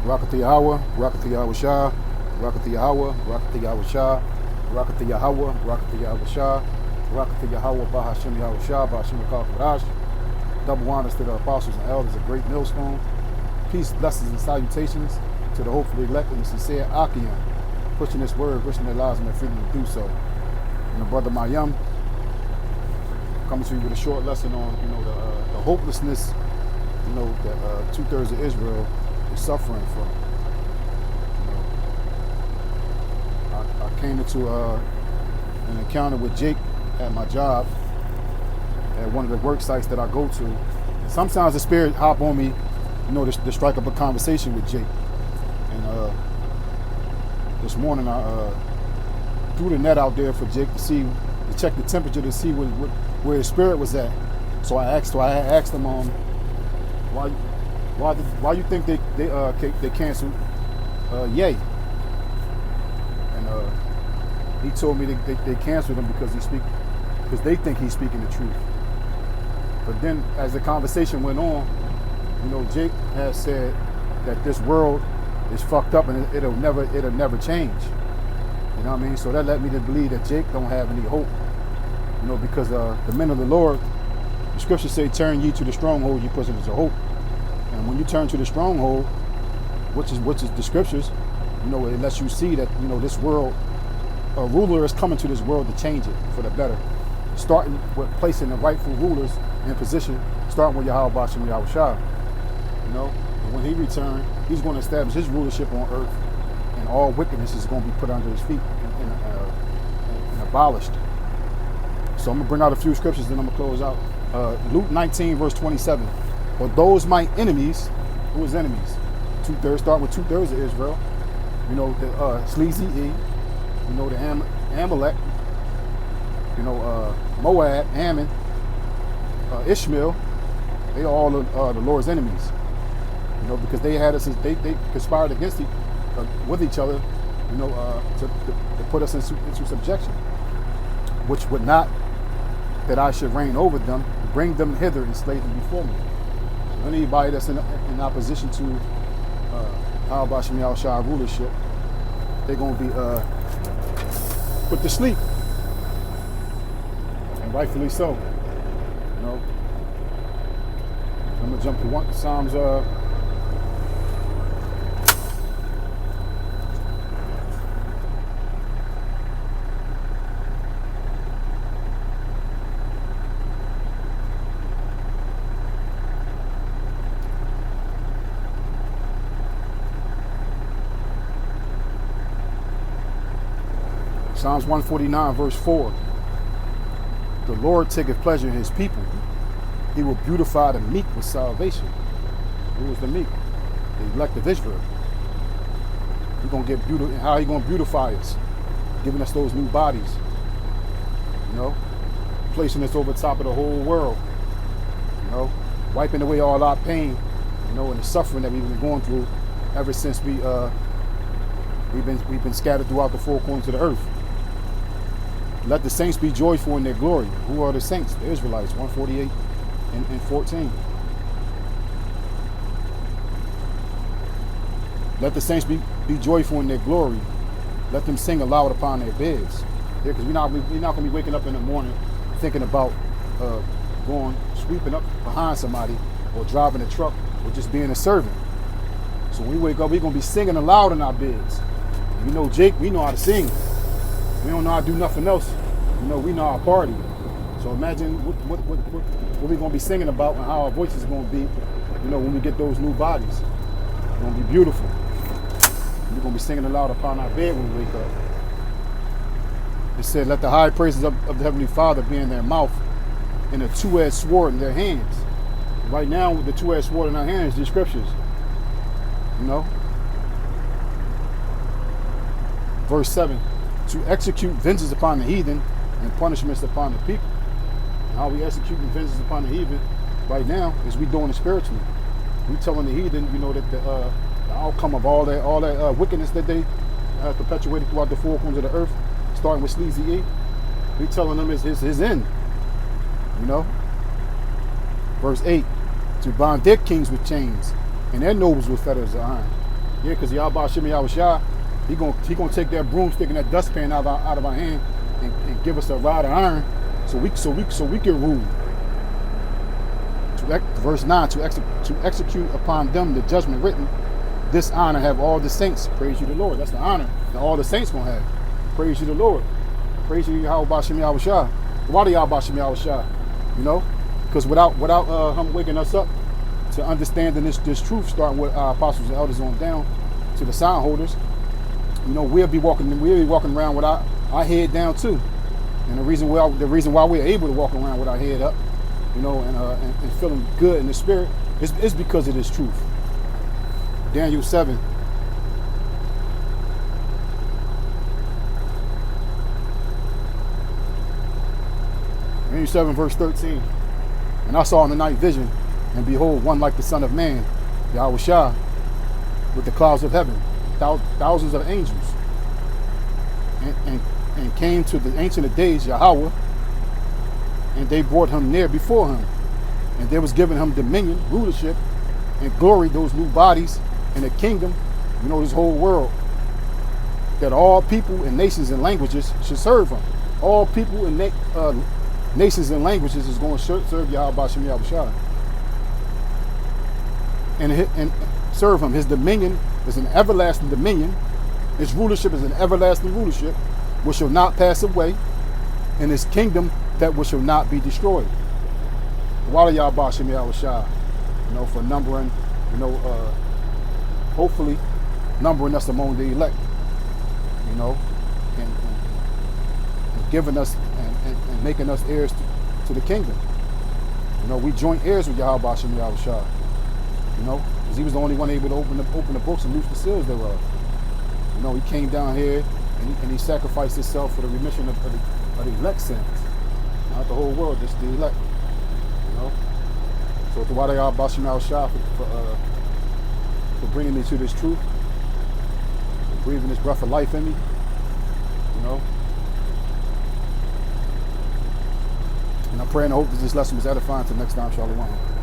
Barakatha Yahweh, Barakatha Yahweh Shah, Barakatha Yahweh, Barakatha Yahweh Shah, Barakatha Yahweh, Barakatha Yahweh Shah, Barakatha Yahweh, Bahashem Yahweh Shah, Bahashem Yahweh. Double honors to the apostles and elders, a great millstone. Peace, blessings, and salutations to the hopefully elect and the sincere Akian, pushing this word, pushing their lives and their freedom to do so. And the brother Mayim coming to you with a short lesson on, the hopelessness, that 2/3 of Israel is suffering from. I came into an encounter with Jake at my job at one of the work sites that I go to. And sometimes the spirit hop on me, to strike up a conversation with Jake. And this morning I threw the net out there for Jake to check the temperature to see where his spirit was at. So I asked him, why you think they canceled Yay? And he told me they canceled him because they think he's speaking the truth. But then as the conversation went on, Jake has said that this world is fucked up and it'll never change. You know what I mean? So that led me to believe that Jake don't have any hope. Because the men of the Lord, the scriptures say, turn ye to the stronghold, ye prisoners of hope. And when you turn to the stronghold, which is the scriptures, it lets you see that, this world, a ruler is coming to this world to change it for the better. Starting with placing the rightful rulers in position, starting with Yahweh Bashem Yahweh Shah. And when he returned, he's going to establish his rulership on earth, and all wickedness is going to be put under his feet and abolished. So I'm going to bring out a few scriptures, then I'm going to close out. Luke 19, verse 27. For those my enemies, who is enemies? Start with 2/3 of Israel. The Sleazy E, the Amalek, Moab, Ammon, Ishmael. They all are the Lord's enemies. Because they had us, they conspired against with each other, to put us into subjection, which would not that I should reign over them, bring them hither and slay them before me. So anybody that's in opposition to Yahweh Bashem Yahweh Shah rulership, they're going to be put to sleep, and rightfully so. I'm gonna jump to Psalms. Psalms 149, verse 4. The Lord taketh pleasure in his people. He will beautify the meek with salvation. Who is the meek? The elect of Israel. He's going to get beautiful. How are you going to beautify us? Giving us those new bodies. Placing us over top of the whole world. Wiping away all our pain, and the suffering that we've been going through ever since we've been scattered throughout the four corners of the earth. Let the saints be joyful in their glory. Who are the saints? The Israelites, 148 and 14. Let the saints be joyful in their glory. Let them sing aloud upon their beds. Because we're not going to be waking up in the morning thinking about sweeping up behind somebody or driving a truck or just being a servant. So when we wake up, we're going to be singing aloud in our beds. Jake, we know how to sing. We don't know how to do nothing else. We know our party. So imagine what we're going to be singing about and how our voices are going to be, when we get those new bodies. It's going to be beautiful. We're going to be singing aloud upon our bed when we wake up. It said, let the high praises of the Heavenly Father be in their mouth and a two-edged sword in their hands. Right now, with the two-edged sword in our hands, the scriptures. Verse 7. To execute vengeance upon the heathen and punishments upon the people. And how we executing vengeance upon the heathen right now is we doing it spiritually. We telling the heathen, that the outcome of all that wickedness that they perpetuated throughout the four corners of the earth, starting with Sleazy E, we telling them is his end. Verse 8, to bind their kings with chains and their nobles with fetters of iron. Yeah, because Yahweh Shemi Yahushua, he gonna take that broomstick and that dustpan out of our hand and give us a rod of iron, so we can rule. Verse 9, to execute upon them the judgment written. This honor have all the saints. Praise you the Lord. That's the honor that all the saints gonna have. Praise you the Lord. Praise you Yahweh Shemi Yahushua. Why do Yahweh Shemi Yahushua? You know, because without him waking us up to understanding this truth, starting with our apostles and elders on down to the sign holders, you know, we'll be walking around with our head down too. And the reason why we're able to walk around with our head up, you know, and feeling good in the spirit is because of this truth. Daniel 7. Daniel 7 verse 13. And I saw in the night vision, and behold, one like the Son of Man, Yahushua, with the clouds of heaven, thousands of angels, and came to the Ancient of Days, Yahweh, and they brought him near before him. And there was given him dominion, rulership, and glory, those new bodies, and a kingdom, you know, this whole world, that all people and nations and languages should serve him. All people and nations and languages is going to serve Yahweh Shem Yahushua. And serve him. His dominion is an everlasting dominion. His rulership is an everlasting rulership, which shall not pass away, and his kingdom that which shall not be destroyed. Why do Yahweh Shem Yahushua, you know, for numbering, you know, hopefully numbering us among the elect, you know, and giving us and making us heirs to the kingdom. You know, we joint heirs with Yahweh Shem Yahushua, you know, because he was the only one able to open the books and loose the seals thereof. You know, he came down here and he sacrificed himself for the remission of the elect sins. Not the whole world, just the elect. You know? So to Wada Yahweh Shem Yahushua for bringing me to this truth, and breathing this breath of life in me. You know? And I pray and hope that this lesson was edifying. Until next time, Shalom.